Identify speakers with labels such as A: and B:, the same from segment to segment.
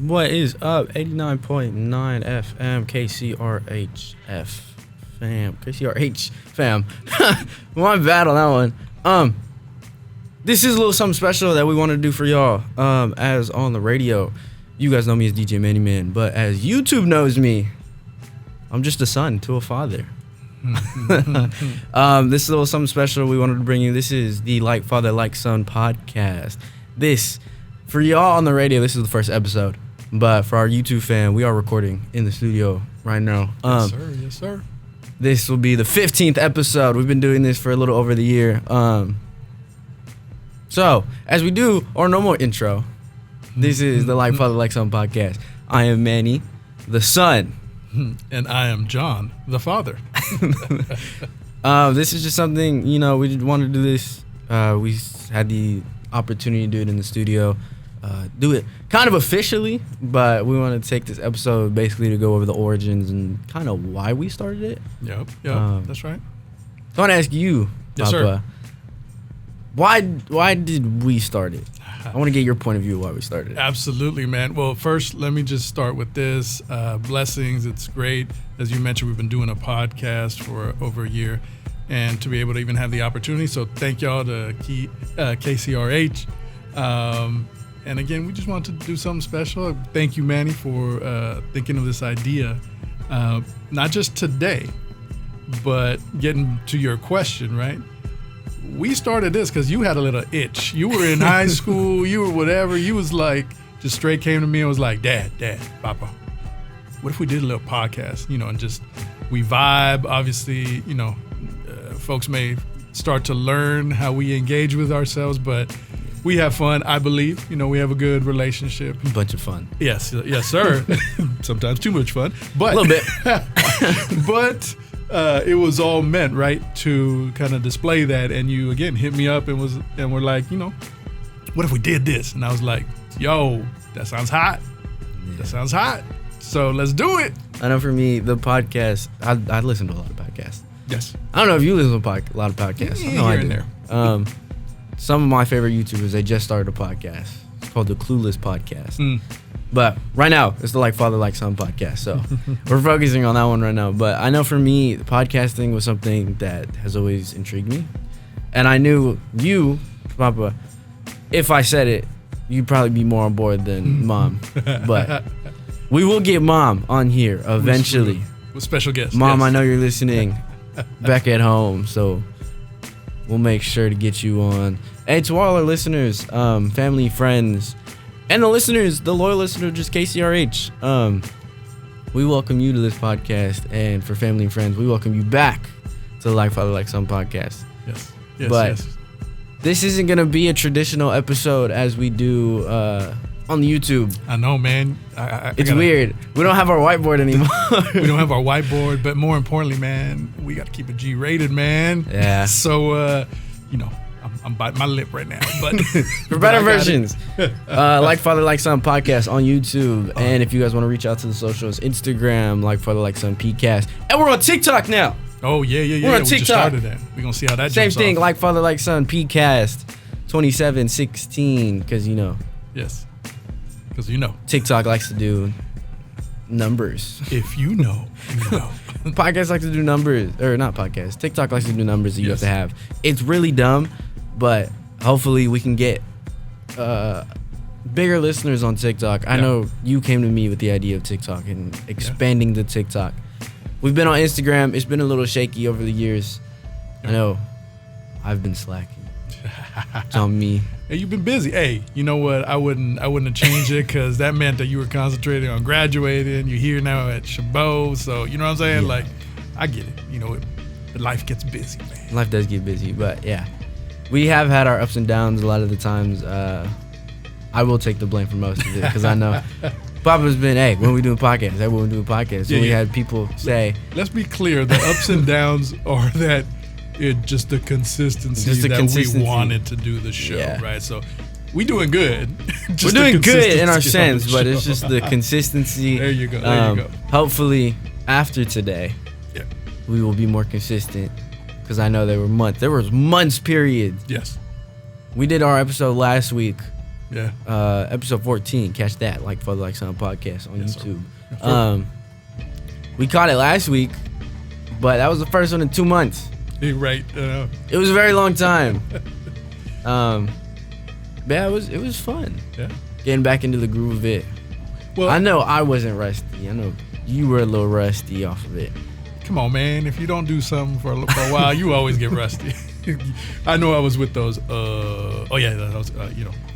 A: What is up? 89.9 FM KCRH fam. KCRH fam. My bad on that one. This is a little something special that we want to do for y'all. As on the radio, you guys know me as DJ Manny Man, but as YouTube knows me, I'm just a son to a father. This is a little something special we wanted to bring you. This is the Like Father Like Son podcast. This, for y'all on the radio, this is the first episode. But for our YouTube fan, we are recording in the studio right now.
B: Yes, sir. Yes, sir.
A: This will be the 15th episode. We've been doing this for a little over the year. So, as we do our normal intro, this is the Like Father Like Son podcast. I am Manny, the son.
B: And I am John, the father.
A: This is just something, we just wanted to do this. We had the opportunity to do it in the studio. Do it kind of officially, but we want to take this episode basically to go over the origins and kind of why we started it.
B: Yep, that's right.
A: So I want to ask you,
B: yes,
A: Papa,
B: sir.
A: Why did we start it? I want to get your point of view why we started it.
B: Absolutely, man. Well, first, let me just start with this. Blessings. It's great. As you mentioned, we've been doing a podcast for over a year, and to be able to even have the opportunity. So thank y'all to KCRH. And again, we just wanted to do something special. Thank you, Manny, for thinking of this idea. Not just today, but getting to your question, right? We started this because you had a little itch. You were in high school, you were whatever. You was like, just straight came to me and was like, Dad, Papa, what if we did a little podcast, and just we vibe. Obviously, folks may start to learn how we engage with ourselves, but we have fun, I believe. We have a good relationship.
A: A bunch of fun.
B: Yes, sir. Sometimes too much fun. But,
A: a little bit.
B: But it was all meant, right, to kind of display that. And you, again, hit me up and were like, what if we did this? And I was like, yo, that sounds hot. Yeah. That sounds hot. So let's do it.
A: I know for me, the podcast, I listen to a lot of podcasts.
B: Yes.
A: I don't know if you listen to a lot of podcasts.
B: Yeah,
A: I
B: here
A: do.
B: And there.
A: Some of my favorite YouTubers, they just started a podcast. It's called the Clueless Podcast. But right now, it's the Like Father Like Son podcast. So we're focusing on that one right now. But I know for me, podcasting was something that has always intrigued me. And I knew you, Papa, if I said it, you'd probably be more on board than Mom. But we will get Mom on here eventually.
B: With special guests.
A: Mom,
B: yes.
A: I know you're listening back at home. So we'll make sure to get you on. And to all our listeners, family, friends, and the loyal listeners, just KCRH, we welcome you to this podcast. And for family and friends, we welcome you back to the Like Father Like Son podcast.
B: Yes.
A: But this isn't going to be a traditional episode as we do on the YouTube.
B: I know, man.
A: It's weird. We don't have our whiteboard anymore.
B: We don't have our whiteboard, but more importantly, man, we got to keep it G-rated, man.
A: Yeah.
B: So, I'm biting my lip right now. But
A: for better versions, Like Father Like Son podcast on YouTube. And if you guys want to reach out to the socials, Instagram, Like Father Like Son PCast. And we're on TikTok now.
B: Oh, yeah.
A: We're on
B: we
A: TikTok.
B: just started that. We're going to see how that
A: Same thing,
B: off.
A: Like Father Like Son PCast 2716. Because,
B: Yes. Because
A: TikTok likes to do numbers.
B: If you know.
A: Podcasts like to do numbers. Or not podcasts. TikTok likes to do numbers that you have to have. It's really dumb. But hopefully we can get bigger listeners on TikTok. I know you came to me with the idea of TikTok and expanding the TikTok. We've been on Instagram. It's been a little shaky over the years. I know I've been slacking. It's on me.
B: Hey, you've been busy. Hey, you know what? I wouldn't have changed it because that meant that you were concentrating on graduating. You're here now at Chabot. So, you know what I'm saying?
A: Yeah.
B: Like, I get it. But life gets busy, man.
A: Life does get busy, but yeah. We have had our ups and downs a lot of the times. I will take the blame for most of it because I know Papa's been, hey, when we doing podcasts? Hey, when we doing podcasts? So we had people say.
B: Let's be clear. The ups and downs are that just the consistency we wanted to do the show, right? So we doing good.
A: We're doing good in our sense, but it's just the consistency.
B: There you go.
A: Hopefully, after today, we will be more consistent. Because I know there was months period.
B: Yes.
A: We did our episode last week
B: Yeah.
A: Episode 14. Catch that. Like Father Like Son podcast on YouTube.
B: Sir.
A: We caught it last week, but that was the first one in 2 months.
B: You're right.
A: It was a very long time. But yeah, it was fun.
B: Yeah.
A: Getting back into the groove of it.
B: Well,
A: I know I wasn't rusty. I know you were a little rusty off of it.
B: Come on, man. If you don't do something for a while, you always get rusty. I know I was with those. That was,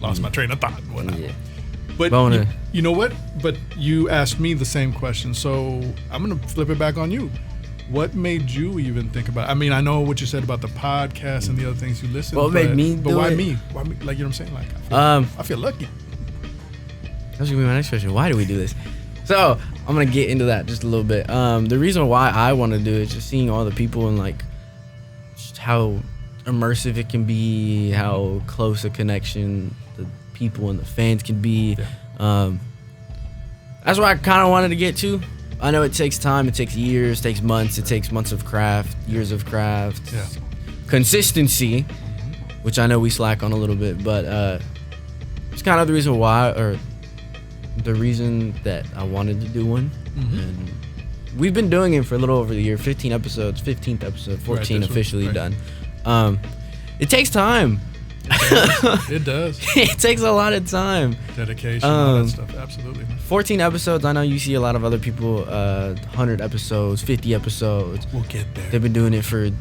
B: lost my train of thought and whatnot. Yeah. But you know what? But you asked me the same question, so I'm gonna flip it back on you. What made you even think about it? I mean, I know what you said about the podcast and the other things you listen.
A: What made me?
B: But why me? Why me? Like, you know what I'm saying? Like, I feel lucky.
A: That's gonna be my next question. Why do we do this? So I'm gonna get into that just a little bit. The reason why I want to do it is just seeing all the people and like just how immersive it can be, how close a connection the people and the fans can be. Yeah. That's what I kind of wanted to get to. I know it takes time, it takes years, it takes months, it takes months of craft, years of craft, consistency, which I know we slack on a little bit, but it's kind of the reason why, or the reason that I wanted to do one. And we've been doing it for a little over the year, 15 episodes, 15th episode, 14 officially done. It takes time.
B: It does.
A: It takes a lot of time.
B: Dedication, all that stuff, absolutely.
A: 14 episodes. I know you see a lot of other people, 100 episops, 50 episodes.
B: We'll get there.
A: They've been doing it for,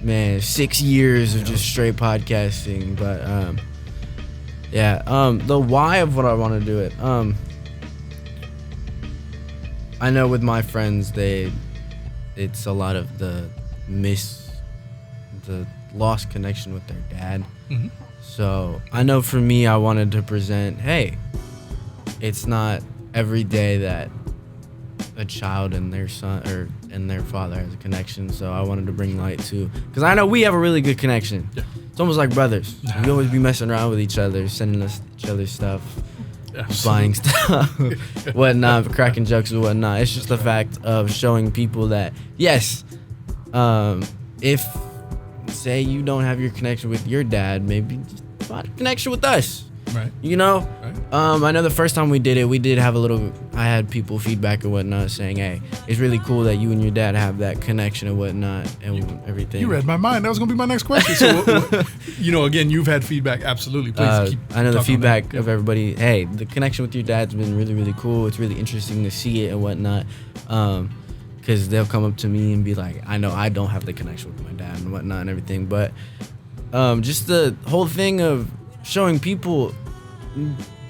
A: 6 years of just straight podcasting. But, the why of what I want to do it. I know with my friends, it's a lot of the lost connection with their dad. So I know for me, I wanted to present, hey, it's not every day that a child and their son and their father has a connection. So I wanted to bring light to, because I know we have a really good connection. Yeah. It's almost like brothers. We always be messing around with each other, sending us each other stuff, buying stuff, whatnot, cracking jokes and whatnot. It's just the fact of showing people that, yes, if say you don't have your connection with your dad, maybe just find a connection with us.
B: Right.
A: You know?
B: Right.
A: I know the first time we did it, we did have I had people feedback and whatnot saying, hey, it's really cool that you and your dad have that connection and whatnot and everything.
B: You read my mind. That was going to be my next question. So, again, you've had feedback. Absolutely. Please keep
A: I know the feedback of everybody. Hey, the connection with your dad's been really, really cool. It's really interesting to see it and whatnot. Because they'll come up to me and be like, I know I don't have the connection with my dad and whatnot and everything. But just the whole thing of showing people,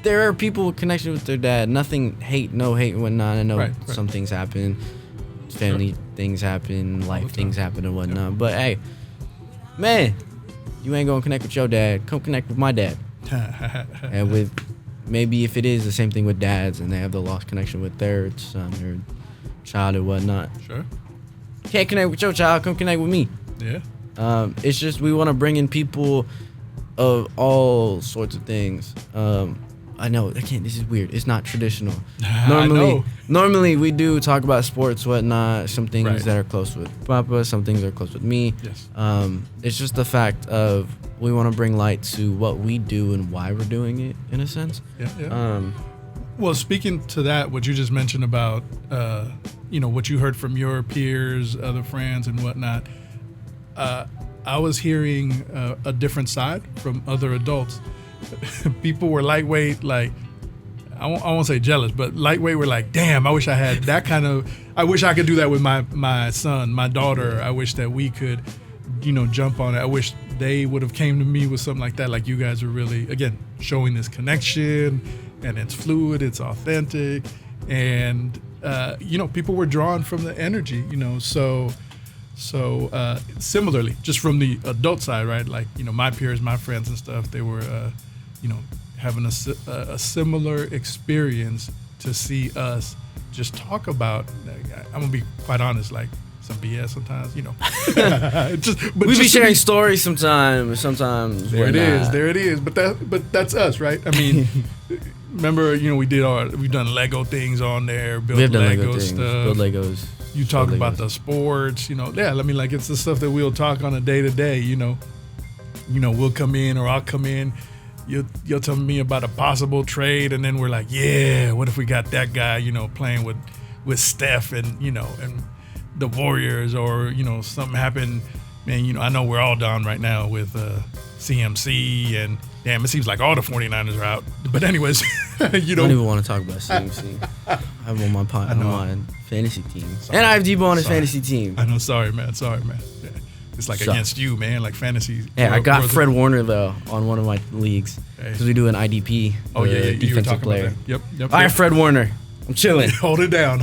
A: there are people with connection with their dad. No hate and whatnot. I know some things happen. Family things happen. Life things happen and whatnot. But hey, man, you ain't going to connect with your dad. Come connect with my dad. And with maybe if it is the same thing with dads and they have the lost connection with their son or child or whatnot. Sure. Can't connect with your child, come connect with me.
B: Yeah.
A: It's just we want to bring in people of all sorts of things. I know, again, this is weird. It's not traditional. Normally we do talk about sports, whatnot, some things that are close with Papa, some things are close with me.
B: Yes.
A: It's just the fact of we want to bring light to what we do and why we're doing it, in a sense.
B: Yeah. Well, speaking to that, what you just mentioned about, what you heard from your peers, other friends and whatnot, I was hearing a different side from other adults. People were lightweight, like, I won't say jealous, but lightweight were like, damn, I wish I had that kind of, I wish I could do that with my son, my daughter. I wish that we could, jump on it. I wish they would have came to me with something like that. Like you guys are really, again, showing this connection, and it's fluid, it's authentic, and people were drawn from the energy, so similarly, just from the adult side, right? Like, my peers, my friends and stuff, they were, having a similar experience to see us just talk about, I'm gonna be quite honest, like some BS sometimes,
A: we be sharing stories sometimes.
B: There it is. But that's us, right? I mean, remember, we've done Lego things on there, build Lego stuff,
A: build Legos.
B: You talk about the sports, like it's the stuff that we'll talk on a day to day, we'll come in or I'll come in you'll tell me about a possible trade, and then we're like, yeah, what if we got that guy, playing with Steph and and the Warriors, or something happened, man. I know we're all down right now with CMC, and damn, it seems like all the 49ers are out. But anyways,
A: I don't even want to talk about CMC. I have him on my fantasy team, and I have Debo on his fantasy team.
B: I know. Sorry, man. Yeah. It's like against you, man. Like fantasy.
A: Yeah, I got Fred Warner though on one of my leagues because we do an IDP.
B: Oh yeah,
A: defensive player.
B: Yep.
A: I have Fred Warner. I'm chilling.
B: Hold it down.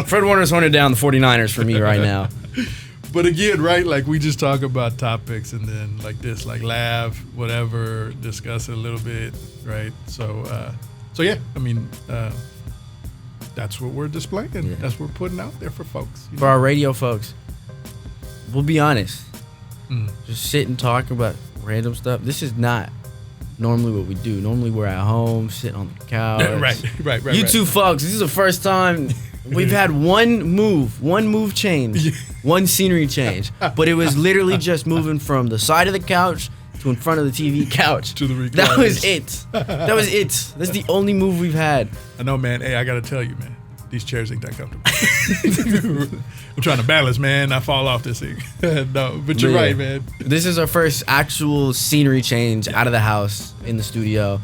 A: Fred Warner's holding down the 49ers for me right now.
B: But again, right, like we just talk about topics and then like this, like laugh, whatever, discuss it a little bit, right? So yeah, I mean, that's what we're displaying. Yeah. That's what we're putting out there for folks.
A: For our radio folks, we'll be honest. Just sit and talk about random stuff. This is not normally what we do. Normally we're at home, sitting on the couch.
B: Right.
A: You two folks, this is the first time we've had one move change, one scenery change. But it was literally just moving from the side of the couch to in front of the TV couch.
B: To the recliners.
A: That was it. That's the only move we've had.
B: I know, man. Hey, I got to tell you, man. These chairs ain't that comfortable. I'm trying to balance, man. I fall off this thing. No, but you're right, man.
A: This is our first actual scenery change out of the house in the studio.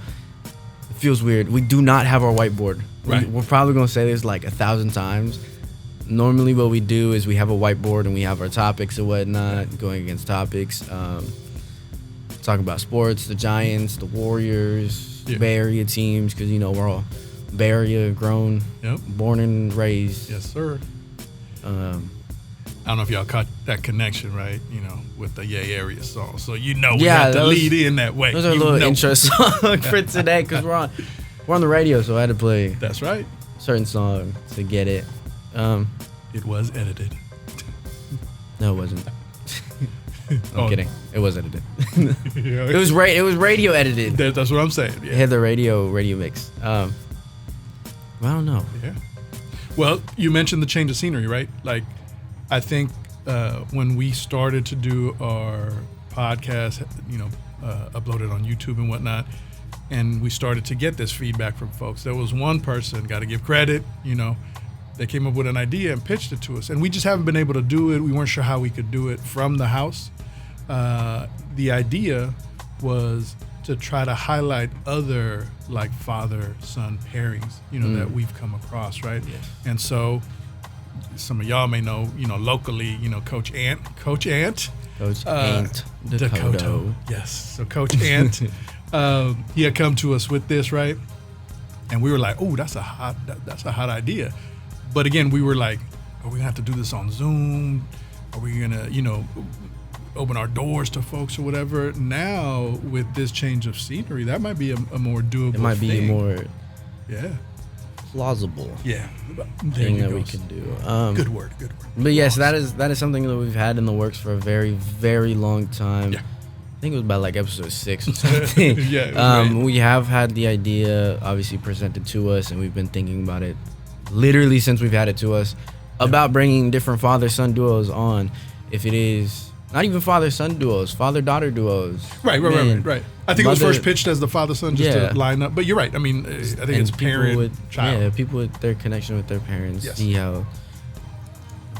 A: It feels weird. We do not have our whiteboard.
B: Right.
A: We're probably going to say this like 1,000 times. Normally what we do is we have a whiteboard and we have our topics and whatnot, going against topics. Talk about sports, the Giants, the Warriors, Bay Area teams, because, we're all Bay Area grown, born and raised.
B: Yes, sir. I don't know if y'all caught that connection, right? With the Yay Area song. So we have to lead in that way.
A: Those are a little intro song for today because we're on the radio, so I had to play.
B: That's right.
A: A certain song to get it.
B: It was edited.
A: No, it wasn't. I'm kidding. It was edited. It was radio edited.
B: That's what I'm saying. Yeah.
A: It had the radio mix. I don't know.
B: Yeah. Well, you mentioned the change of scenery, right? Like, I think when we started to do our podcast, uploaded on YouTube and whatnot, and we started to get this feedback from folks, there was one person, got to give credit, they came up with an idea and pitched it to us. And we just haven't been able to do it. We weren't sure how we could do it from the house. The idea was to try to highlight other like father-son pairings, that we've come across, right?
A: Yes.
B: And so some of y'all may know, locally, Coach Ant.
A: Coach Ant Dakota.
B: Yes. So Coach Ant, he had come to us with this, right? And we were like, oh, that's a hot idea. But again, we were like, are we gonna have to do this on Zoom? Are we gonna, open our doors to folks or whatever? Now, with this change of scenery, that might be a more doable thing.
A: It might be more plausible thing that we can do.
B: Good word.
A: But yes, that is something that we've had in the works for a very, very long time.
B: Yeah.
A: I think it was about like episode 6 or something. We have had the idea obviously presented to us, and we've been thinking about it literally since we've had it to us about bringing different father-son duos on. If it is not even father-son duos, father-daughter duos.
B: Right. I think it was first pitched as the father-son just to line up. But you're right. I mean, I think it's parent-child.
A: Yeah, people with their connection with their parents.
B: Yes.
A: See how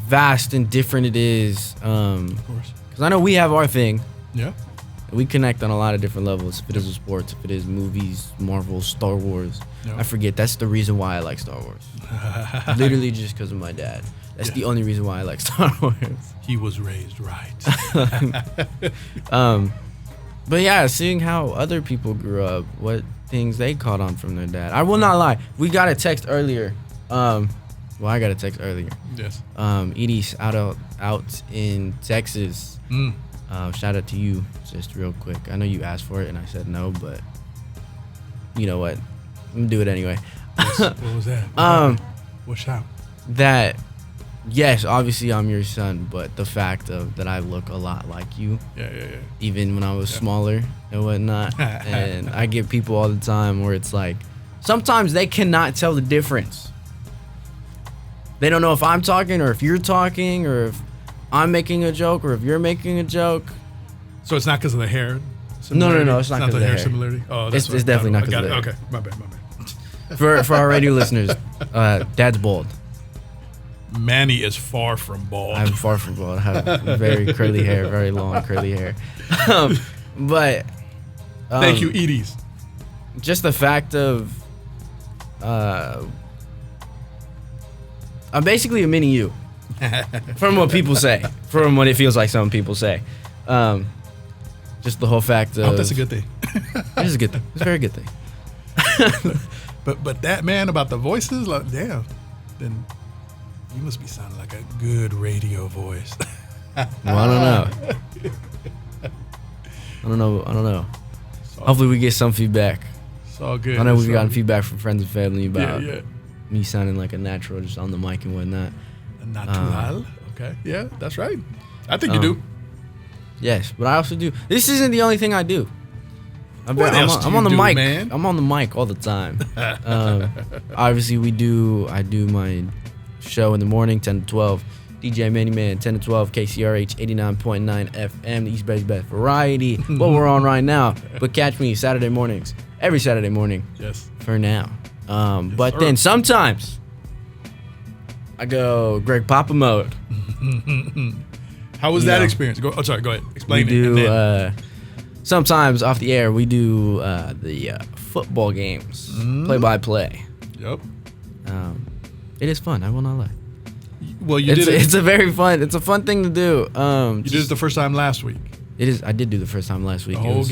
A: vast and different it is.
B: Of course.
A: Because I know we have our thing.
B: Yeah.
A: We connect on a lot of different levels. If it is sports, if it is movies, Marvel, Star Wars.
B: Yep.
A: I forget. That's the reason why I like Star Wars. Literally just because of my dad. That's the only reason why I like Star Wars.
B: He was raised right.
A: But yeah, seeing how other people grew up, what things they caught on from their dad. I will not lie. We got a text earlier. I got a text earlier.
B: Yes.
A: Edie's out in Texas. Shout out to you, just real quick. I know you asked for it and I said no, but you know what? I'm gonna do it anyway.
B: What was that? What's up?
A: That, yes, obviously I'm your son, but the fact of that I look a lot like you.
B: Yeah.
A: Even when I was smaller and whatnot. And I get people all the time where it's like, sometimes they cannot tell the difference. They don't know if I'm talking or if you're talking or if I'm making a joke or if you're making a joke.
B: So it's not because of the hair. similarity?
A: No, it's not because of the hair.
B: Similarity. Oh, that's
A: It's definitely not because of the hair.
B: Okay, my bad.
A: For our radio listeners, Dad's bald.
B: Manny is far from bald.
A: I'm far from bald. I have very curly hair, very long curly hair. But
B: thank you, Edie's.
A: Just the fact of I'm basically a mini you. From what people say. From what it feels like some people say. Just the whole fact of...
B: I hope that's a good thing.
A: It is a good thing. It's a very good thing.
B: But that, man, about the voices, like, damn, then you must be sounding like a good radio voice.
A: Well, I don't know. Hopefully we get some feedback.
B: It's all good.
A: I know we've gotten feedback from friends and family about
B: yeah.
A: me sounding like a natural just on the mic and whatnot.
B: A natural. Okay. Yeah, that's right. I think you do.
A: Yes, but I also do. This isn't the only thing I do. I'm on the mic. Man? I'm on the mic all the time. Obviously, I do my show in the morning, 10 to 12. DJ Manny Man, 10 to 12, KCRH 89.9 FM, the East Bay's best variety. What we're on right now. But catch me Saturday mornings, every Saturday morning.
B: Yes.
A: For now. But then sometimes I go Greg Papa mode.
B: How was that experience? Go ahead. Explain
A: we do, sometimes off the air, we do the football games, play-by-play.
B: Yep.
A: It is fun. I will not lie.
B: Well, it's
A: a fun thing to do.
B: You did it the first time last week.
A: It is. I did do the first time last week.
B: The whole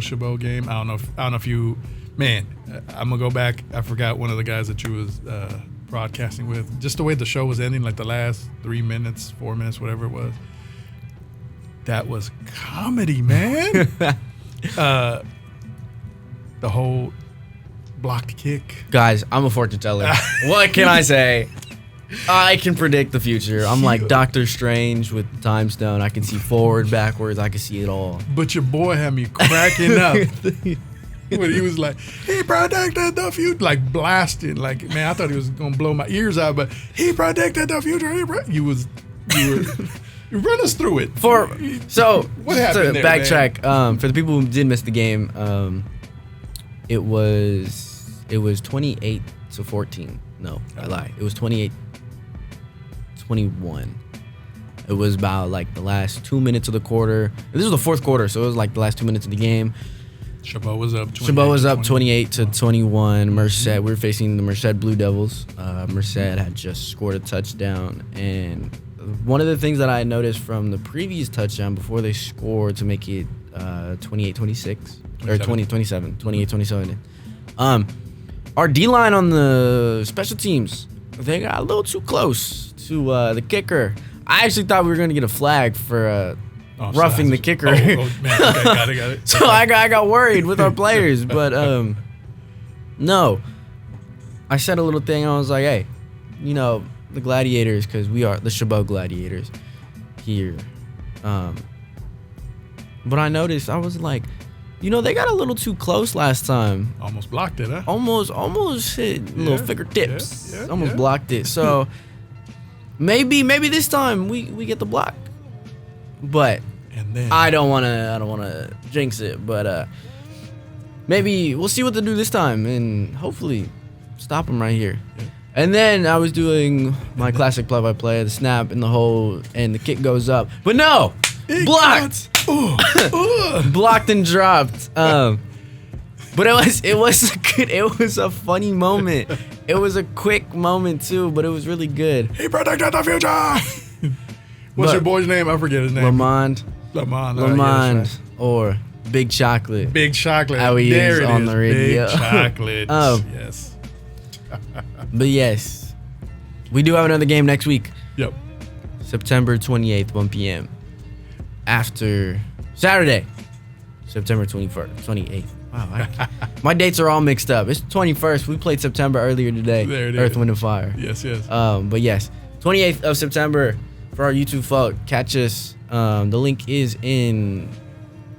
B: Chabot game. I don't know if you, man. I'm gonna go back. I forgot one of the guys that you was broadcasting with. Just the way the show was ending, like the last 3 minutes, 4 minutes, whatever it was. That was comedy, man. The whole blocked kick.
A: Guys, I'm a fortune teller. What can I say? I can predict the future. I'm like Doctor Strange with the time stone. I can see forward, backwards. I can see it all.
B: But your boy had me cracking up when he was like, "He predicted the future," like blasting. Like, man, I thought he was gonna blow my ears out. But he predicted the future. You were run us through it.
A: What happened there,
B: backtrack.
A: Man? For the people who did miss the game, it was 28 to 14. No, I lied. It was 28-21. It was about like the last 2 minutes of the quarter. This was the fourth quarter, so it was like the last 2 minutes of the game.
B: Chabot was up
A: 28 to 21. Merced, we were facing the Merced Blue Devils. Merced had just scored a touchdown, and one of the things that I noticed from the previous touchdown before they scored to make it 28-26 or 28-27. Our D-line on the special teams, they got a little too close to the kicker. I actually thought we were going to get a flag for roughing the kicker.
B: Man, okay, got it.
A: So I got worried with our players, but no. I said a little thing. I was like, hey, the Gladiators, because we are the Chabot Gladiators here. But I noticed, I was like, they got a little too close last time.
B: Almost blocked it, huh?
A: Almost hit little fingertips. Almost blocked it. So maybe this time we get the block. But I don't wanna jinx it. But maybe we'll see what they do this time, and hopefully stop them right here. Yeah. And then I was doing my classic play-by-play, the snap and the kick goes up. But no! Blocked! Blocked and dropped. But it was a funny moment. It was a quick moment too, but it was really good.
B: He predicted the future! What's your boy's name? I forget his name.
A: Lamond, or Big Chocolate.
B: Big Chocolate.
A: How he is on the radio.
B: Big Chocolate. Yes.
A: But yes, we do have another game next week.
B: Yep.
A: September 28th, 1 p.m. After Saturday, September 28th. Wow, my dates are all mixed up. It's 21st. We played September earlier today.
B: There it
A: Earth,
B: is.
A: Wind, and Fire.
B: Yes.
A: But yes, 28th of September for our YouTube folk. Catch us. The link is in.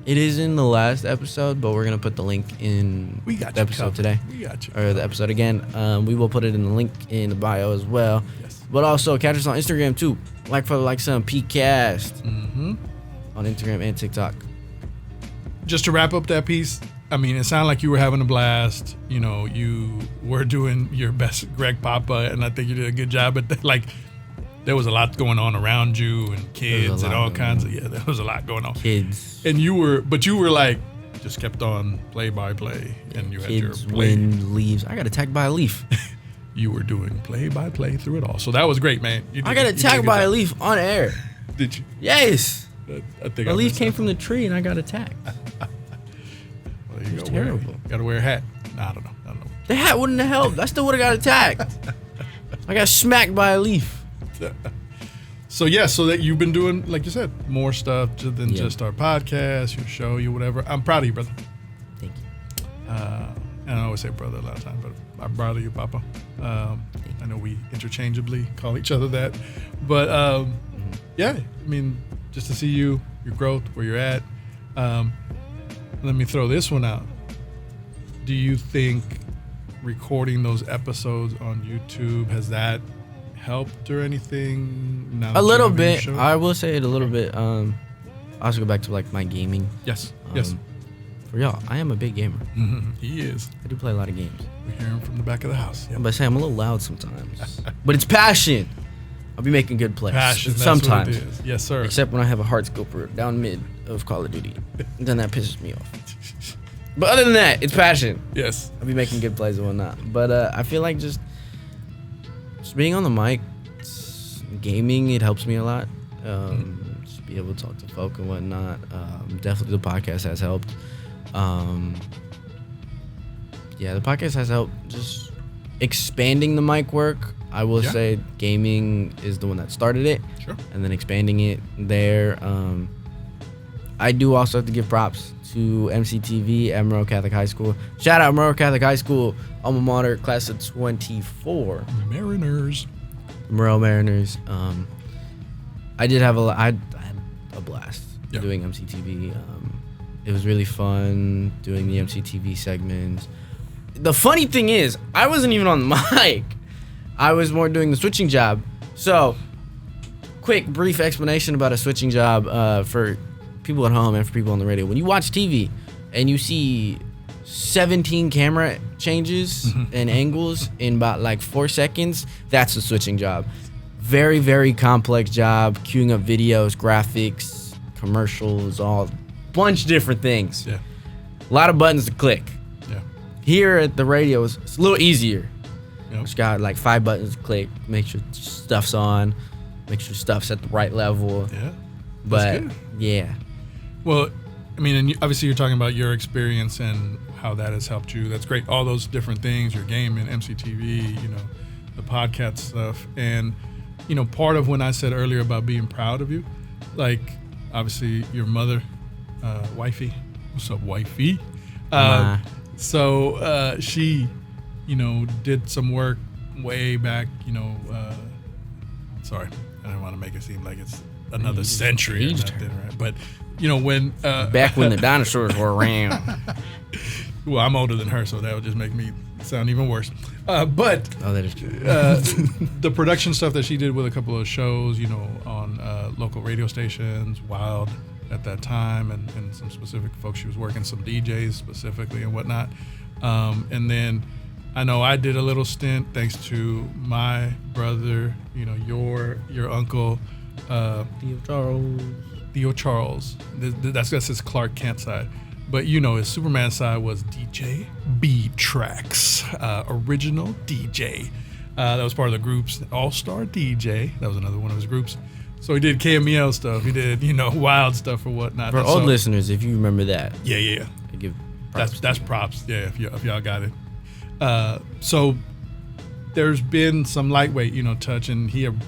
A: It is in the last episode, but we're gonna put the link in the episode today.
B: We got you.
A: Or the episode again. We will put it in the link in the bio as well.
B: Yes.
A: But also catch us on Instagram too. LikeFatherLikeSonPCast.
B: Mm-hmm.
A: On Instagram and TikTok.
B: just to wrap up that piece, I mean, it sounded like you were having a blast. You know, you were doing your best, Greg Papa, and I think you did a good job. But like, there was a lot going on around you and kids and all kinds of, there was a lot going on.
A: Kids.
B: And you were like, just kept on play by play, and you had your
A: wind, leaves. I got attacked by a leaf.
B: You were doing play by play through it all, so that was great, man.
A: I got attacked by a leaf on air.
B: Did you?
A: Yes.
B: I think
A: a leaf came from the tree, and I got attacked.
B: Well,
A: it was terrible.
B: Got to wear a hat. Nah, I don't know.
A: The hat wouldn't have helped. I still would have got attacked. I got smacked by a leaf.
B: So that you've been doing, like you said, more stuff than just our podcast, your show, your whatever. I'm proud of you, brother.
A: Thank you.
B: And I always say brother a lot of times, but I'm proud of you, Papa. I know we interchangeably call each other that, but I mean, just to see your growth, where you're at. Let me throw this one out. Do you think recording those episodes on YouTube, has that helped or anything?
A: A little bit. I will say it a little bit. I also go back to like my gaming.
B: Yes.
A: For y'all, I am a big gamer.
B: Mm-hmm. He is.
A: I do play a lot of games.
B: We hear him from the back of the house. Yep.
A: But I say I'm a little loud sometimes. But it's passion. I'll be making good plays.
B: Passion.
A: Sometimes.
B: That's what it is. Yes, sir.
A: Except when I have a hard scoper down mid of Call of Duty. Then that pisses me off. But other than that, it's passion.
B: Yes.
A: I'll be making good plays and whatnot. But I feel like just being on the mic, gaming, it helps me a lot. Just be able to talk to folk and whatnot. Definitely the podcast has helped. The podcast has helped just expanding the mic work. I will say gaming is the one that started it.
B: Sure. And
A: then expanding it there. I do also have to give props to MCTV at Monroe Catholic High School. Shout out Monroe Catholic High School, alma mater, class of 24.
B: Mariners.
A: Monroe Mariners. I had a blast doing MCTV. It was really fun doing the MCTV segments. The funny thing is, I wasn't even on the mic. I was more doing the switching job. So, quick, brief explanation about a switching job for people at home and for people on the radio. When you watch TV and you see 17 camera changes and angles in about like 4 seconds, that's a switching job. Very, very complex job, queuing up videos, graphics, commercials, all bunch of different things.
B: Yeah.
A: A lot of buttons to click.
B: Yeah.
A: Here at the radio, it's a little easier.
B: Yep.
A: It's got like 5 buttons to click, make sure stuff's on, make sure stuff's at the right level.
B: Yeah.
A: But yeah.
B: Well, I mean, and obviously you're talking about your experience and how that has helped you. That's great. All those different things, your gaming, MCTV, the podcast stuff. And, part of when I said earlier about being proud of you, like obviously your mother, wifey, what's up, wifey? So she, did some work way back, sorry, I don't want to make it seem like it's another century or nothing, right? But, when...
A: back when the dinosaurs were around.
B: Well, I'm older than her, so that would just make me sound even worse. But
A: that is true.
B: The production stuff that she did with a couple of shows, on local radio stations, Wild at that time, and some specific folks she was working, some DJs specifically and whatnot. And then I know I did a little stint thanks to my brother, your uncle, Theo Charles. That's his Clark Kent side. But his Superman side was DJ B Tracks, original DJ. That was part of the group's All-Star DJ. That was another one of his groups. So he did KMEL stuff. He did, Wild stuff or whatnot.
A: For old listeners, if you remember that.
B: Yeah.
A: I give props.
B: That's props. Yeah, if y'all got it. So there's been some lightweight, touch, and he had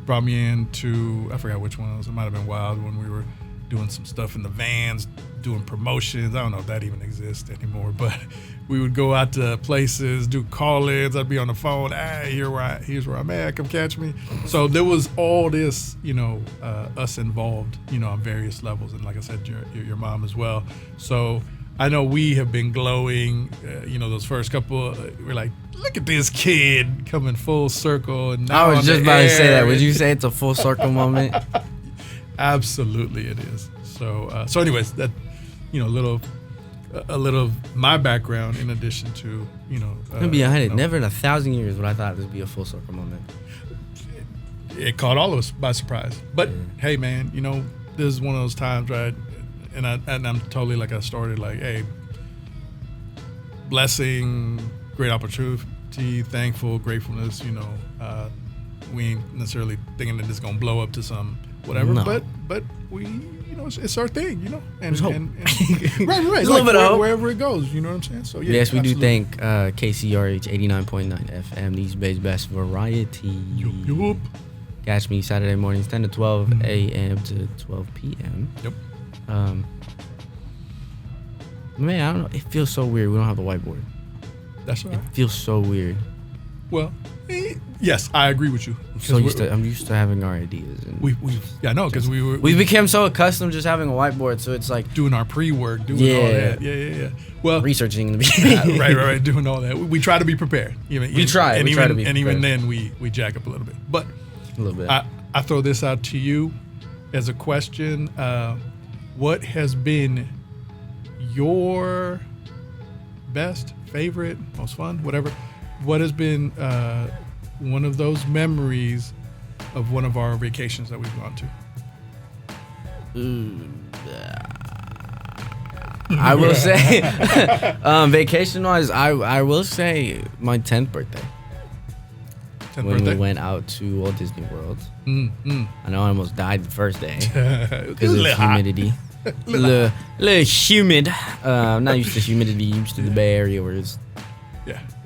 B: brought me in to, I forgot which one it was. It might have been Wild when we were doing some stuff in the vans, doing promotions. I don't know if that even exists anymore, but we would go out to places, do call-ins. I'd be on the phone. Hey, here's where I'm at. Come catch me. So there was all this, us involved, on various levels. And like I said, your mom as well. So I know we have been glowing, those first couple, we're like, look at this kid coming full circle. And now
A: I was just about to say that. Would you say it's a full circle moment?
B: Absolutely it is. So anyways, a little of my background in addition to,
A: To be honest, never in 1,000 years would I thought this would be a full circle moment.
B: It caught all of us by surprise. But hey, man, this is one of those times, right? And I'm totally like I started like, hey, blessing, great opportunity, thankful, gratefulness. We ain't necessarily thinking that it's gonna blow up to some whatever,
A: No.
B: but we, it's our thing, and
A: There's hope.
B: and right,
A: There's a little bit of hope.
B: Wherever it goes, you know what I'm saying? So yeah,
A: Yes, we
B: absolutely.
A: do thank KCRH 89.9 FM, these Bay's best variety.
B: Yup.
A: Catch me Saturday mornings, 10 to 12 a.m. to 12 p.m.
B: Yep.
A: Man, I don't know. It feels so weird. We don't have the whiteboard.
B: That's all
A: It
B: right.
A: feels so weird.
B: Well, yes, I agree with you.
A: I'm used to having our ideas. And
B: Because
A: we've become so accustomed just having a whiteboard, so it's like
B: doing our pre-work, doing all that. Yeah. Well,
A: researching in the beginning.
B: right, doing all that. We try to be prepared.
A: We try to be
B: even
A: prepared.
B: then we jack up a little bit. But
A: A little bit.
B: I throw this out to you as a question. What has been your best, favorite, most fun, whatever? What has been one of those memories of one of our vacations that we've gone to?
A: I will say, vacation-wise, I will say my 10th birthday.
B: 10th
A: When
B: birthday?
A: we went out to Walt Disney World. I know I almost died the first day because of humidity. little humid. I'm not used to humidity. Used to the Bay Area where it's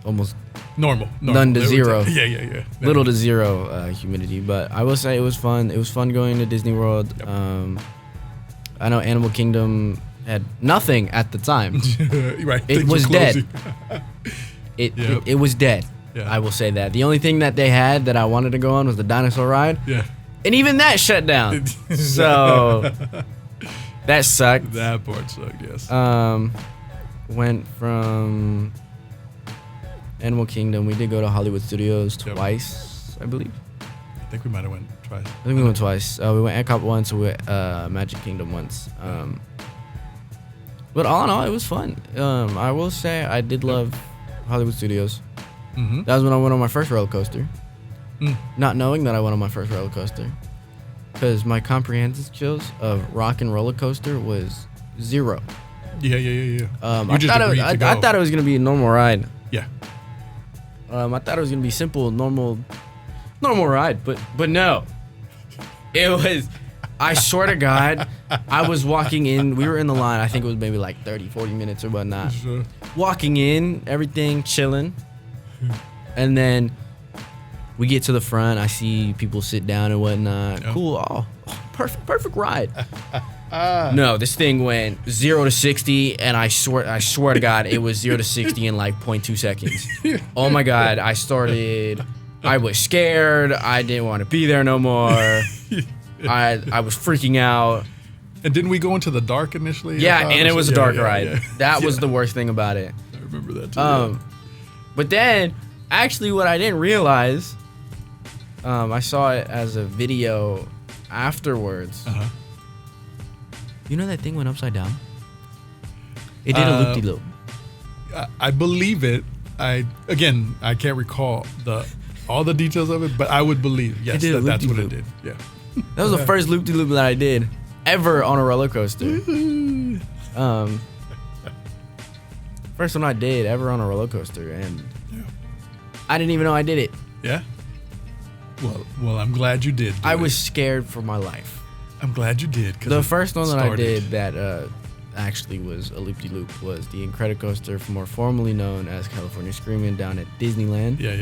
A: almost
B: normal.
A: none to zero.
B: Yeah.
A: Little to zero humidity. But I will say it was fun. It was fun going to Disney World.
B: Yep.
A: I know Animal Kingdom had nothing at the time.
B: Right.
A: It
B: things
A: was
B: were
A: dead.
B: closing.
A: It was dead.
B: Yeah.
A: I will say that. The only thing that they had that I wanted to go on was the dinosaur ride.
B: Yeah.
A: And even that shut down. So that sucked.
B: That part sucked, yes.
A: Went from Animal Kingdom. We did go to Hollywood Studios twice, I believe.
B: I think we might have went twice.
A: I think we went twice. We went Epcot once. We went Magic Kingdom once. But all in all, it was fun. I will say I did love Hollywood Studios.
B: Mm-hmm.
A: That was when I went on my first roller coaster.
B: Mm.
A: Not knowing that I went on my first roller coaster. Because my comprehensive skills of rock and roller coaster was 0.
B: Yeah.
A: I thought it was going to be a normal ride.
B: Yeah.
A: I thought it was going to be simple, normal ride. But no. It was... I swear to God, I was walking in. We were in the line. I think it was maybe like 30, 40 minutes or whatnot.
B: Sure.
A: Walking in, everything chilling. And then we get to the front. I see people sit down and whatnot.
B: Yep.
A: Cool. Oh, perfect ride. No, this thing went 0 to 60, and I swear to God, it was 0 to 60 in like 0.2 seconds. Oh my God, I was scared. I didn't want to be there no more. I was freaking out.
B: And didn't we go into the dark initially?
A: Yeah, and it was a dark ride.
B: Yeah.
A: That was the worst thing about it.
B: I remember that too.
A: But then, actually, what I didn't realize, I saw it as a video afterwards.
B: Uh-huh.
A: You know that thing went upside down? It did a loop-de-loop.
B: I believe it. I can't recall all the details of it, but I would believe, yes,
A: did a
B: that's what it
A: loop-de-loop.
B: did. Yeah.
A: That was the first loop-de-loop that I did ever on a roller coaster. First one I did ever on a roller coaster, and I didn't even know I did it.
B: Yeah. Well, I'm glad you did.
A: I was scared for my life.
B: I'm glad you did.
A: The first one that I did that actually was a loop-de-loop was the Incredicoaster, more formerly known as California Screaming, down at Disneyland.
B: Yeah.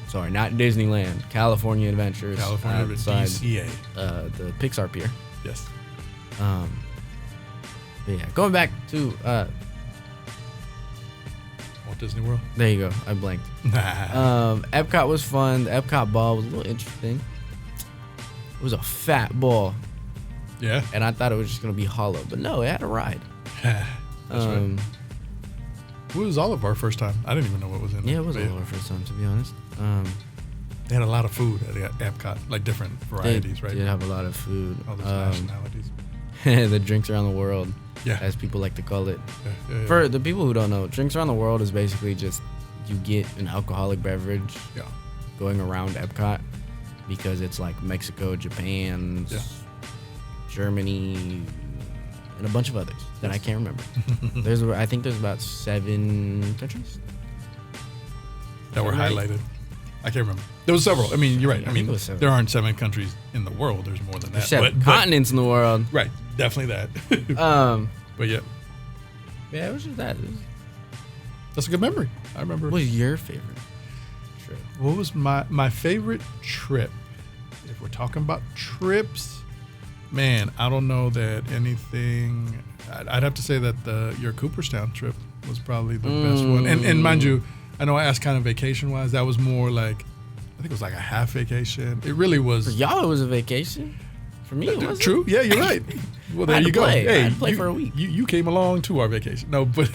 A: Sorry, not Disneyland. California Adventures.
B: California
A: outside,
B: DCA.
A: The Pixar Pier.
B: Yes.
A: But yeah, going back to
B: Walt Disney World.
A: there you go. I blanked. Epcot was fun. The Epcot ball was a little interesting. It was a fat ball,
B: Yeah.
A: and I thought it was just gonna be hollow, but no, it had a ride.
B: That's right. It was all of our first time. I didn't even know what was in it.
A: Yeah, it was our first time, to be honest.
B: They had a lot of food at Epcot, like different varieties, right?
A: They did have a lot of food.
B: All those nationalities.
A: the drinks around the world,
B: Yeah.
A: as people like to call it.
B: Yeah.
A: For the people who don't know, drinks around the world is basically just you get an alcoholic beverage
B: Yeah.
A: going around Epcot because it's like Mexico, Japan,
B: Yeah.
A: Germany, and a bunch of others that I can't remember. I think there's about 7 countries
B: that were
A: right?
B: highlighted. I can't remember. There was several. I mean, you're right.
A: I
B: I
A: think
B: mean,
A: it was 7.
B: there aren't 7 countries in the world. There's more than that.
A: There's 7 continents in the world.
B: Right. Definitely that. But yeah,
A: Yeah, it was just that.
B: that's a good memory. I remember.
A: What was your favorite trip?
B: What was my favorite trip? If we're talking about trips, man, I don't know that anything. I'd have to say that your Cooperstown trip was probably the best one. And mind you, I know I asked kind of vacation wise. That was more like, I think it was like a half vacation. It really was.
A: For y'all, it was a vacation. For me, it wasn't.
B: True. Yeah, you're right. Well, there you go.
A: Play. I
B: Hey,
A: had to play for a week.
B: You came along to our vacation. No, but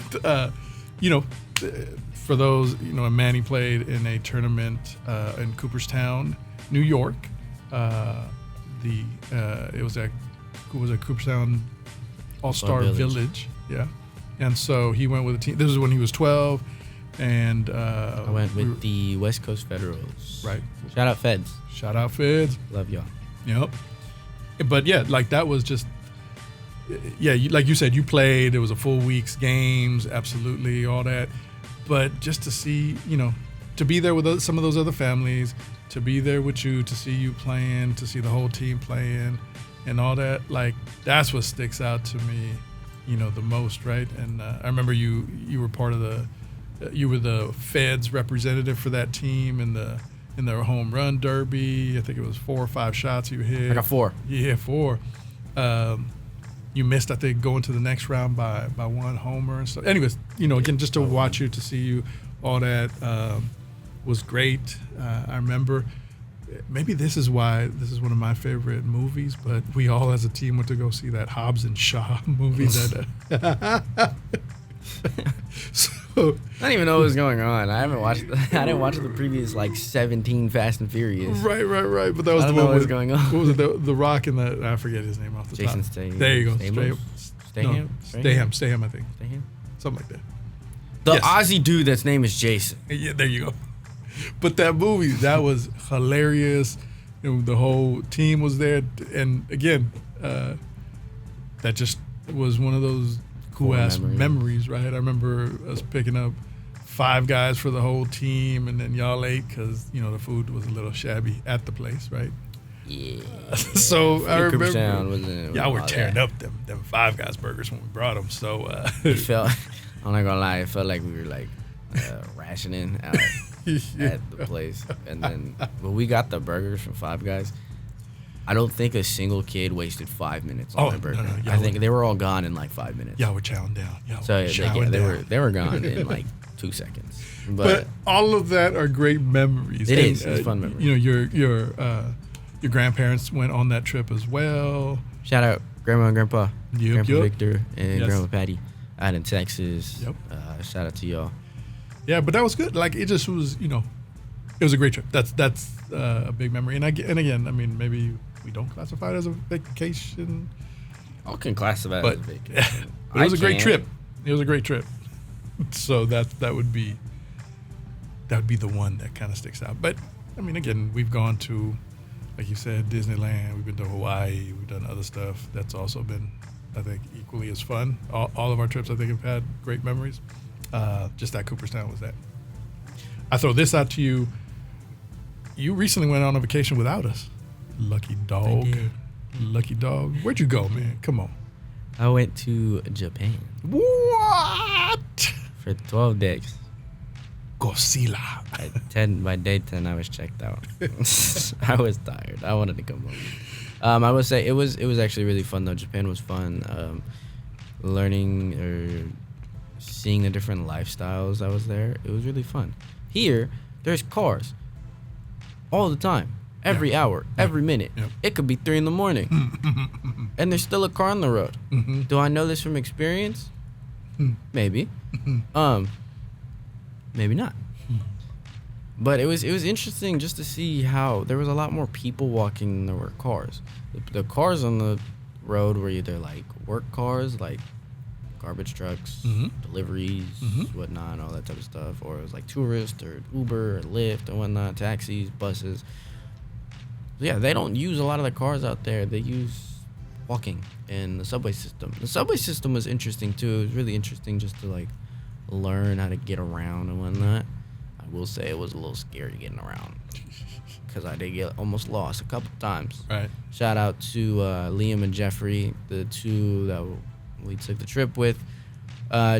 B: for those, and Manny played in a tournament in Cooperstown, New York. It was at Cooperstown All-Star Village. Yeah, and so he went with a team. This is when he was 12, and
A: I went with the West Coast Federals.
B: Right.
A: Shout out Feds.
B: Shout out Feds.
A: Love y'all.
B: Yep. But yeah, like that was just, like you said, you played. It was a full week's games, absolutely, all that. But just to see, to be there with some of those other families, to be there with you, to see you playing, to see the whole team playing, and all that, like that's what sticks out to me, the most, right? And I remember you were part of you were the Feds representative for that team in their home run derby. I think it was 4 or 5 shots you hit.
A: I got 4.
B: Yeah, 4. You missed, I think, going to the next round by 1 homer and stuff. Anyways, again, just to watch you, to see you, all that was great. I remember, maybe this is why this is one of my favorite movies, but we all as a team went to go see that Hobbs and Shaw movie. So,
A: I don't even know what was going on. I didn't watch the previous 17 Fast and Furious.
B: Right. But that was
A: I don't
B: the
A: know
B: one
A: what was going on.
B: What was it? The Rock and I forget his name off the
A: Jason
B: top.
A: Statham.
B: There you go.
A: Statham,
B: I think. Something like that.
A: The
B: Yes.
A: Aussie dude that's name is Jason.
B: Yeah, there you go. But that movie, that was hilarious. The whole team was there, and again, that just was one of those cool ass memories, right? I remember us picking up 5 guys for the whole team, and then y'all ate because the food was a little shabby at the place, right?
A: Yeah.
B: So I remember y'all were tearing up them 5 Guys burgers when we brought them. So
A: it felt. I'm not gonna lie, it felt like we were rationing out at the place, and then when we got the burgers from 5 Guys. I don't think a single kid wasted 5 minutes on their burger.
B: No,
A: I think they were all gone in 5 minutes.
B: Y'all were chowing down.
A: They were gone in 2 seconds.
B: But all of that are great memories.
A: It's fun memories.
B: Your grandparents went on that trip as well.
A: Shout out Grandma and Grandpa, Grandpa Victor and Grandma Patty out in Texas.
B: Yep.
A: Shout out to y'all.
B: Yeah, but that was good. Like it just was, it was a great trip. That's a big memory. And again, I mean, maybe we don't classify it as a vacation.
A: I can classify it as a vacation.
B: But it was a great trip. It was a great trip. So that would be the one that kind of sticks out. But I mean, again, we've gone to, like you said, Disneyland. We've been to Hawaii. We've done other stuff. That's also been, I think, equally as fun. All of our trips, I think, have had great memories. Just that Cooperstown was that. I throw this out to you. You recently went on a vacation without us. Lucky dog. Lucky dog. Where'd you go, man? Come on.
A: I went to Japan.
B: What?
A: For 12 days.
B: Godzilla.
A: By day 10, I was checked out. I was tired. I wanted to come home. I would say it was actually really fun though. Japan was fun. Learning or seeing the different lifestyles that was there. It was really fun. Here, there's cars all the time, every hour, every minute.
B: Yep.
A: It could be 3 a.m. and there's still a car on the road.
B: Mm-hmm.
A: Do I know this from experience? Maybe. Maybe not. But it was interesting just to see how there was a lot more people walking than there were cars. The cars on the road were either like work cars, like garbage trucks, deliveries, whatnot, all that type of stuff, or it was like tourists or Uber or Lyft and whatnot, taxis, buses. Yeah, they don't use a lot of the cars out there. They use walking and the subway system. The subway system was interesting too. It was really interesting just to like learn how to get around and whatnot. I will say it was a little scary getting around because I did get almost lost a couple times.
B: Right.
A: Shout out to Liam and Jeffrey, the two that we took the trip with.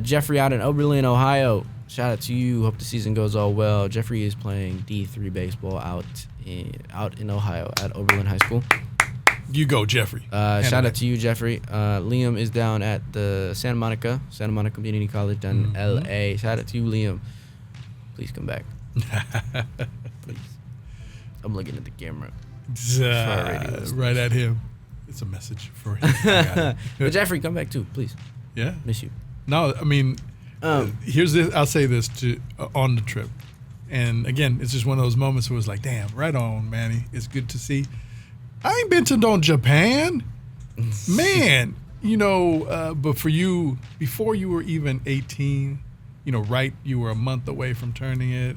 A: Jeffrey out in Oberlin, Ohio. Shout out to you. Hope the season goes all well. Jeffrey is playing D3 baseball out in Ohio at Oberlin High School.
B: You go, Jeffrey.
A: Shout out to you, Jeffrey. Liam is down at the Santa Monica Community College down in L.A. Shout out to you, Liam. Please come back. Please. I'm looking at the camera.
B: Right at him. It's a message for him.
A: But Jeffrey, come back too, please.
B: Yeah.
A: Miss you.
B: No, I mean, here's this. I'll say this on the trip. And again, it's just one of those moments where it's like, damn, right on, Manny. It's good to see. I ain't been to no Japan. Man, but for you, before you were even 18, you were a month away from turning it.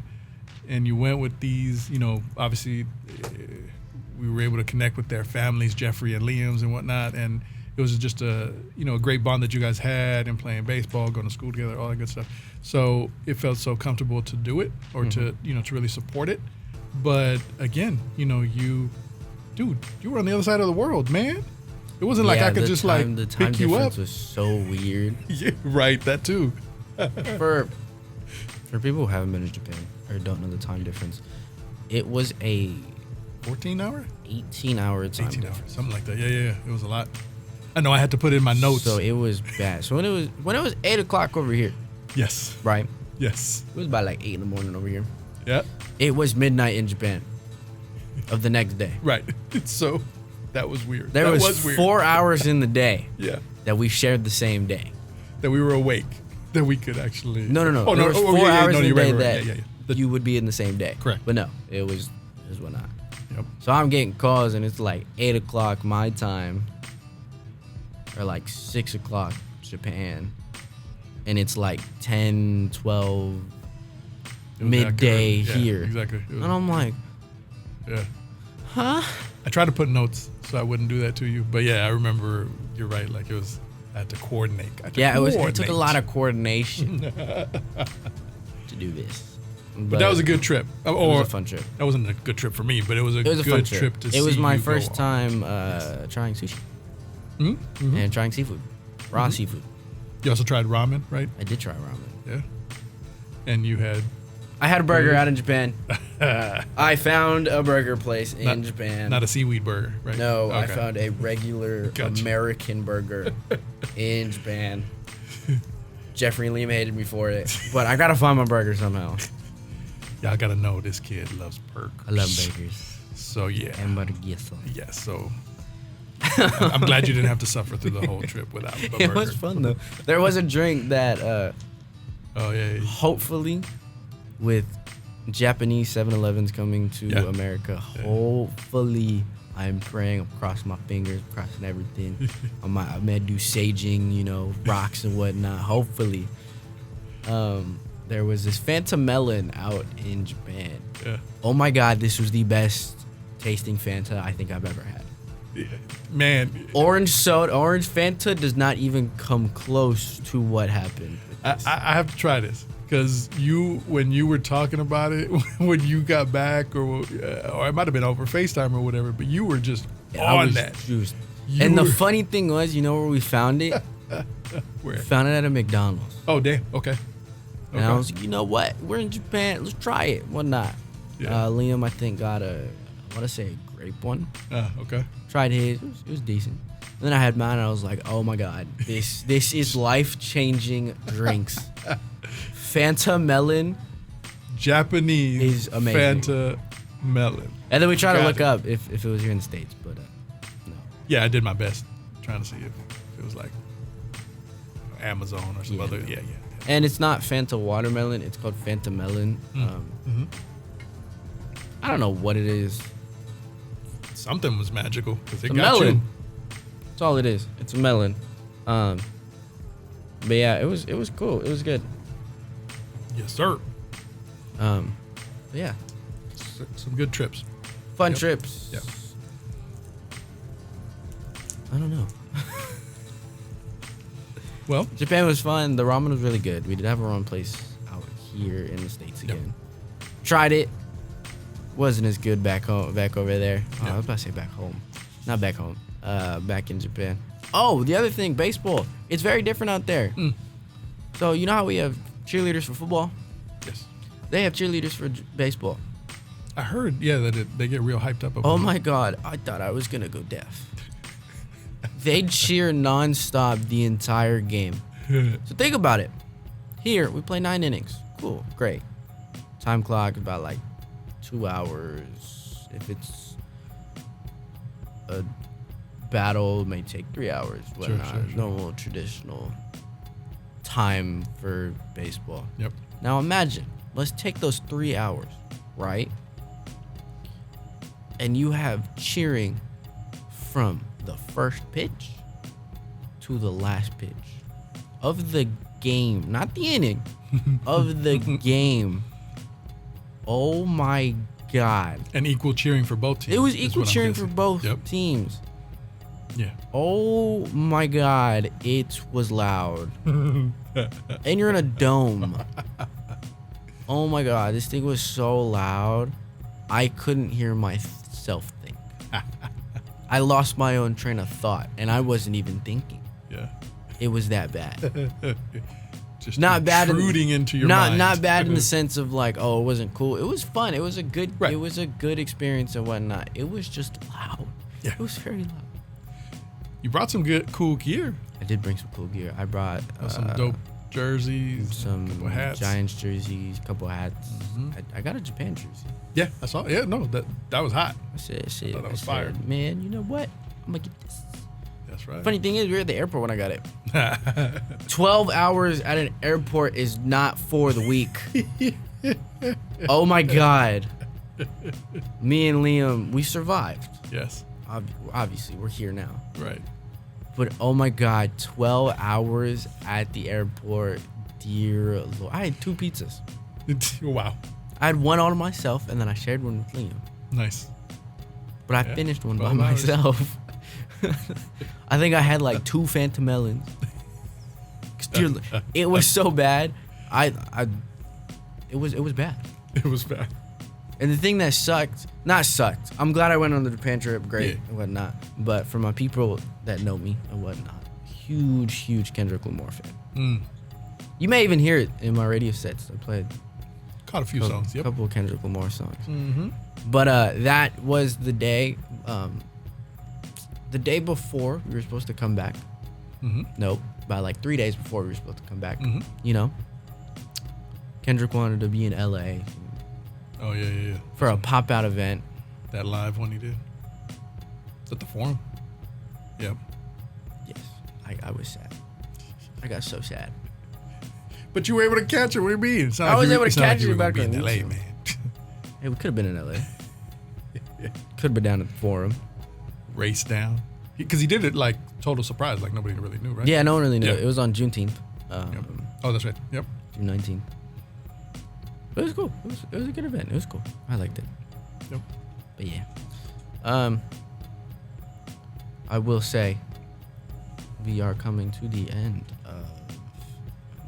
B: And you went with these, obviously we were able to connect with their families, Jeffrey and Liam's and whatnot. And it was just a great bond that you guys had and playing baseball, going to school together, all that good stuff. So it felt so comfortable to do it or to really support it. But again, you were on the other side of the world, man. It wasn't like I could just pick you up.
A: The time difference was so weird.
B: Yeah, right, that too.
A: For people who haven't been to Japan or don't know the time difference, it was a
B: 14-hour?
A: 18-hour time
B: 18
A: difference.
B: hours, something like that. Yeah. It was a lot. I know I had to put it in my notes.
A: So it was bad. So when it was 8 o'clock over here.
B: Yes.
A: Right?
B: Yes.
A: It was about like 8 in the morning over here.
B: Yeah.
A: It was midnight in Japan of the next day.
B: Right. So that was weird.
A: There was 4 hours in the day that we shared the same day.
B: That we were awake. That we could actually...
A: No.
B: Oh,
A: there was 4 hours in the day
B: that
A: you would be in the same day.
B: Correct.
A: But no, it was whatnot.
B: Yep.
A: So I'm getting calls and it's like 8 o'clock my time or like 6 o'clock Japan. And it's like 10, 12 midday here.
B: Exactly.
A: And I'm like,
B: yeah.
A: huh?
B: I tried to put notes so I wouldn't do that to you. But yeah, I remember you're right. Like I had to coordinate.
A: It took a lot of coordination to do this.
B: But that was a good trip.
A: It was a fun trip.
B: That wasn't a good trip for me, but it was a good
A: fun
B: trip to see.
A: It was my
B: you
A: first
B: go
A: time trying sushi and trying seafood, raw seafood.
B: You also tried ramen, right?
A: I did try ramen.
B: Yeah. And you had...
A: I had a burger out in Japan. I found a burger place in Japan.
B: Not a seaweed burger, right?
A: No,
B: okay.
A: I found a regular American burger in Japan. Jeffrey and Liam hated me for it, but I gotta find my burger somehow.
B: Y'all gotta know this kid loves burgers.
A: I love burgers.
B: So yeah.
A: Hamburguesas.
B: Yeah, so I'm glad you didn't have to suffer through the whole trip without the burger.
A: It was fun though. There was a drink that hopefully with Japanese 7-Elevens coming to America, hopefully I'm praying, I'm crossing my fingers, crossing everything. I might do saging, rocks and whatnot. Hopefully. There was this Fanta Melon out in Japan.
B: Yeah.
A: Oh my God, this was the best tasting Fanta I think I've ever had.
B: Yeah. Man.
A: Orange Fanta does not even come close to what happened with this.
B: I have to try this because when you were talking about it, when you got back or it might have been over FaceTime or whatever, but you were just on that.
A: Juiced. And the funny thing was, where we found it?
B: Where?
A: We found it at a McDonald's.
B: Oh, damn. Okay.
A: And I was like, you know what? We're in Japan. Let's try it. Why not? Yeah. Liam, I think, got I want to say a grape one.
B: Okay.
A: Tried his. It was decent. And then I had mine, and I was like, oh, my God. This is life-changing drinks. Fanta Melon.
B: Japanese
A: is amazing.
B: Fanta Melon.
A: And then we tried to look up if it was here in the States, but no.
B: Yeah, I did my best trying to see if it was like Amazon or some other. Yeah.
A: And it's not Fanta Watermelon. It's called Fanta Melon. I don't know what it is.
B: Something was magical because it
A: got
B: melon.
A: That's all it is. It's a melon. But yeah, it was cool. It was good.
B: Yes, sir.
A: Yeah.
B: Some good trips.
A: Fun trips.
B: Yep.
A: I don't know.
B: Well,
A: Japan was fun. The ramen was really good. We did have a ramen place out here in the States again. Tried it. Wasn't as good back over there. Oh, I was about to say back home. Not back home. Back in Japan. Oh, the other thing, baseball. It's very different out there. So you know how we have cheerleaders for football?
B: Yes.
A: They have cheerleaders for baseball.
B: I heard, that they get real hyped up.
A: Oh my God. I thought I was going to go deaf. They cheer nonstop the entire game. So think about it. Here, we play 9 innings. Cool. Great. Time clock about like 2 hours. If it's a battle, it may take 3 hours. Whatnot.
B: Sure.
A: Normal, traditional time for baseball.
B: Yep.
A: Now imagine, let's take those 3 hours, right? And you have cheering from the first pitch to the last pitch of the game, not the inning, of the game. Oh my God.
B: And equal cheering for both teams.
A: It was equal cheering for both teams.
B: Yeah.
A: Oh my God. It was loud. And you're in a dome. Oh my God. This thing was so loud. I couldn't hear myself think. I lost my own train of thought, and I wasn't even thinking.
B: Yeah.
A: It was that bad.
B: Just
A: not bad
B: into your mind.
A: Not bad in the sense of like, oh, it wasn't cool. It was fun. It was a good It was a good experience and whatnot. It was just loud.
B: Yeah.
A: It was very loud.
B: You brought some cool gear.
A: I did bring some cool gear. I brought
B: some dope jerseys,
A: some
B: couple hats.
A: Giants jerseys, couple hats. I got a Japan jersey.
B: Yeah, I saw. Yeah, no, that was hot.
A: I said, shit.
B: That was fire.
A: Man, you know what? I'm gonna get this.
B: That's right.
A: Funny thing is, we were at the airport when I got it. 12 hours at an airport is not for the weak. Oh my God. Me and Liam, we survived.
B: Yes.
A: Obviously, we're here now.
B: Right.
A: But oh my God, 12 hours at the airport. Dear Lord. I had 2 pizzas.
B: Wow.
A: I had one all to myself, and then I shared one with Liam.
B: Nice.
A: But I finished one by myself. I think I had like 2 Phantom melons. It was so bad. It was bad.
B: It was bad.
A: And the thing that not sucked. I'm glad I went on the Japan trip, great and whatnot. But for my people that know me and whatnot, huge Kendrick Lamar fan. You may even hear it in my radio sets. I played
B: caught a few songs. Yep.
A: A couple of Kendrick Lamar songs. But that was the day. The day before we were supposed to come back. Nope. About like 3 days before we were supposed to come back. You know, Kendrick wanted to be in LA.
B: Oh yeah.
A: For a pop out event.
B: That live one he did. At the Forum. Yep.
A: Yes. I was sad. I got so sad.
B: But you were able to catch it. What do you mean?
A: I was able to catch it back
B: in LA, man.
A: Hey, we could have been in LA. Could have been down at the Forum.
B: Race down. Because he did it like total surprise, like nobody really knew, right?
A: Yeah, no one really knew. It was on Juneteenth.
B: Oh, that's right. Yep.
A: June 19th. But it was cool. It was a good event. It was cool. I liked it.
B: Yep.
A: But yeah. I will say we are coming to the end of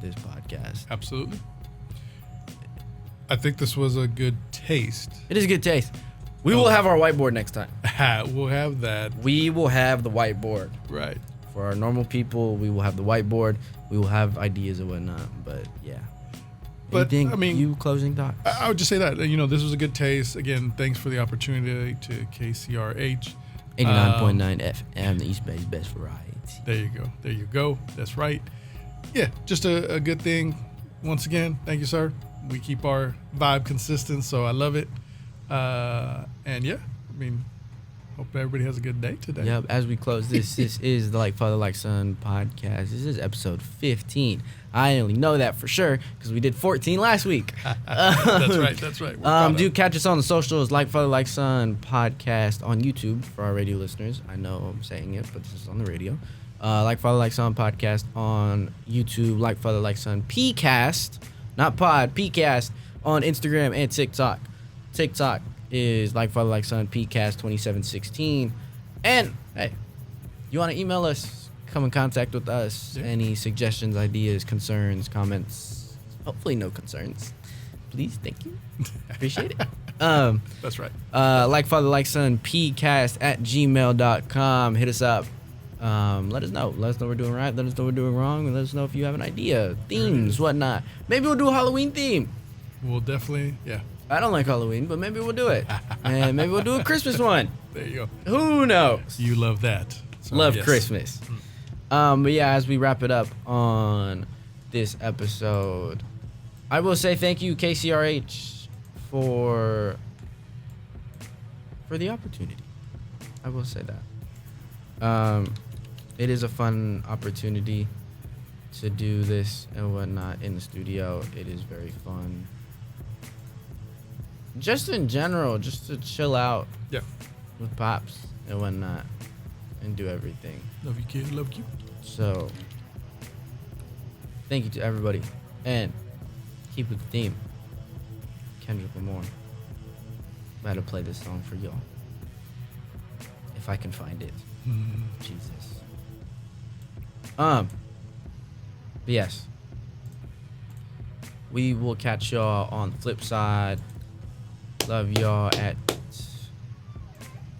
A: this podcast.
B: Absolutely. I think this was a good taste.
A: It is a good taste. We will have our whiteboard next time.
B: We'll have that.
A: We will have the whiteboard.
B: Right.
A: For our normal people, we will have the whiteboard. We will have ideas and whatnot. But yeah.
B: But
A: anything,
B: I mean,
A: you closing thoughts?
B: I would just say that, this was a good taste. Again, thanks for the opportunity to KCRH.
A: 89.9 FM, the East Bay's best variety.
B: There you go. That's right. Yeah, just a good thing. Once again, thank you, sir. We keep our vibe consistent, so I love it. And yeah, Hope everybody has a good day today.
A: Yep. As we close this is the Like Father Like Son podcast. This is episode 15. I only know that for sure because we did 14 last week.
B: That's right.
A: Do catch us on the socials, Like Father Like Son podcast on YouTube for our radio listeners. I know I'm saying it, but this is on the radio. Like Father Like Son podcast on YouTube, Like Father Like Son PCast, not pod, PCast on Instagram and TikTok. TikTok is Like Father Like Son PCast 2716. And hey, you want to email us? Come in contact with us.
B: Yeah.
A: Any suggestions, ideas, concerns, comments? Hopefully no concerns. Please, thank you. Appreciate it.
B: That's right.
A: Like Father Like Son PCast at gmail.com. Hit us up. Let us know. Let us know we're doing right. Let us know we're doing wrong. And let us know if you have an idea, themes, whatnot. Maybe we'll do a Halloween theme.
B: We'll definitely, yeah.
A: I don't like Halloween, but maybe we'll do it. And maybe we'll do a Christmas one.
B: There you go.
A: Who knows?
B: You love that. So,
A: Love
B: yes.
A: Christmas. But yeah, as we wrap it up on this episode, I will say thank you, KCRH, for the opportunity. I will say that. It is a fun opportunity to do this and whatnot in the studio. It is very fun. Just in general, just to chill out with Pops and whatnot and do everything.
B: Love you, kid. Love you.
A: So, thank you to everybody. And keep with the theme. Kendrick Lamar. I had to play this song for y'all. If I can find it. Jesus. But yes. We will catch y'all on the flip side. Love y'all at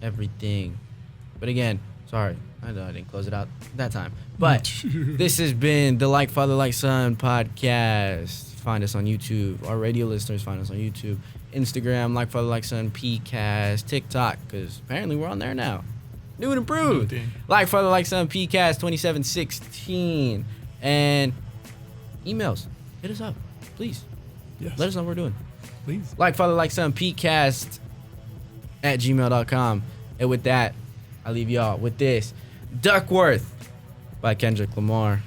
A: everything. But again, sorry. I know I didn't close it out that time. But this has been the Like Father Like Son podcast. Find us on YouTube. Our radio listeners find us on YouTube. Instagram, Like Father Like Son PCast. TikTok, because apparently we're on there now. New and improved. Like Father Like Son PCast 2716. And emails. Hit us up, please.
B: Yes.
A: Let us know what we're doing.
B: Please.
A: Like Father Like Son PCast at gmail.com. And with that, I leave y'all with this. Duckworth by Kendrick Lamar.